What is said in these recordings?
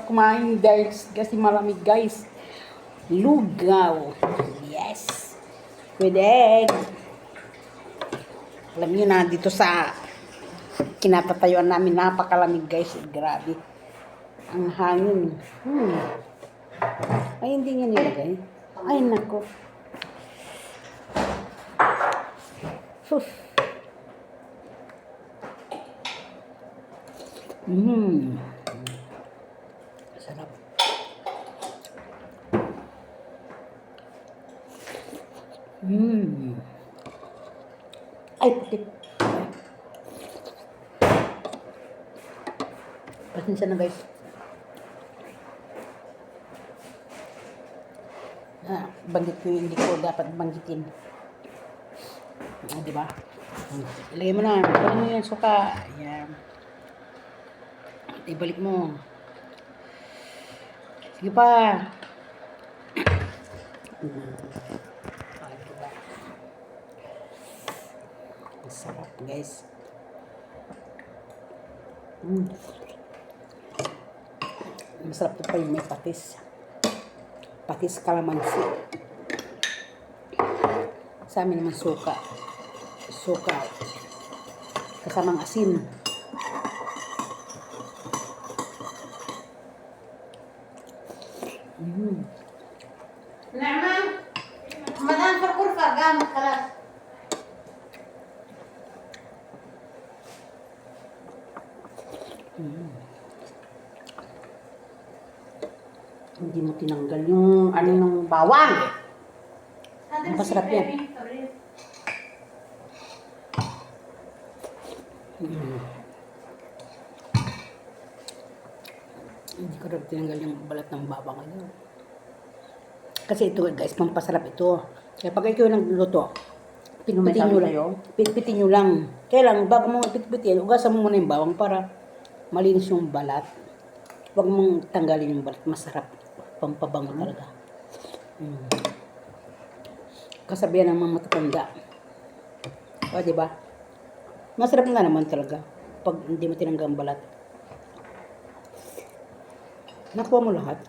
kumain dahil kasi malamig guys. Lugaw. Yes. With egg. Alam niyo na dito sa kinatatayuan namin napakalamig guys. Grabe. Ang hangin. Ay, hindi niya nilagay. Ay, nako. Sus. Sarap. Ay, putik. Pasensya na guys. Banggit ko yung hindi ko dapat banggitin. Diba? Ilagay mo na. Ibalik mo yung suka. Ayan. Ibalik mo. Sige pa. Diba? Ang sarap guys. Masarap ito pa yung may patis. Patis kalamansi. Sa amin naman suka. Suka. Kasamang asin. Naman, madam kurfa gamit kalas. Hindi mo tinanggal yung ano ng bawang. Masarap yan. Hindi ko rin tinanggal yung balat ng bawang. Kasi ito guys, pampasarap ito. Kaya pag ikaw nagluto, pitpitin nyo lang. Pitpitin nyo lang. Kaya lang, bago mo pitpitin, ugasan mo muna yung bawang para malinis yung balat. Huwag mong tanggalin yung balat. Masarap. Pampabango talaga. Kasabihan ng mga matatanda. O, diba? Masarap nga naman talaga. Pag hindi mo tinanggal ang balat. Nakuha mo lahat.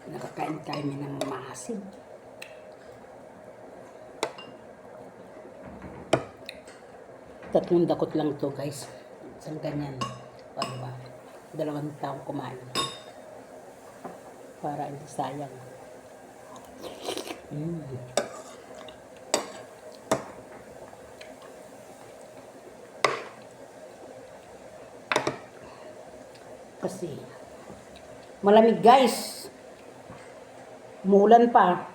Nakakain tayo ng maasim. Tatlong dakot lang to guys. Isang ganyan. O, diba? 2 taong kumain. Para hindi sayang. Kasi malamig guys. Umuulan pa.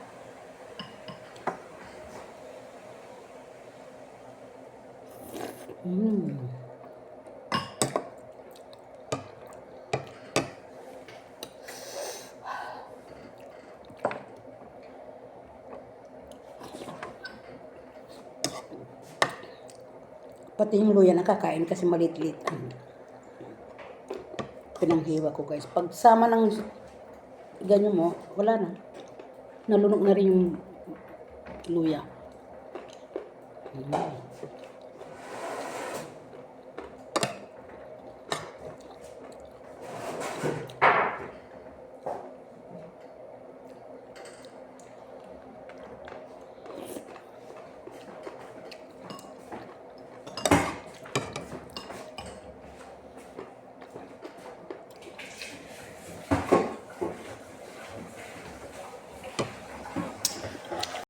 Pati yung luya nakakain kasi malit-lit. Pinanghiwa ko guys. Pag sama ng ganyan mo, wala na. Nalunok na rin yung luya.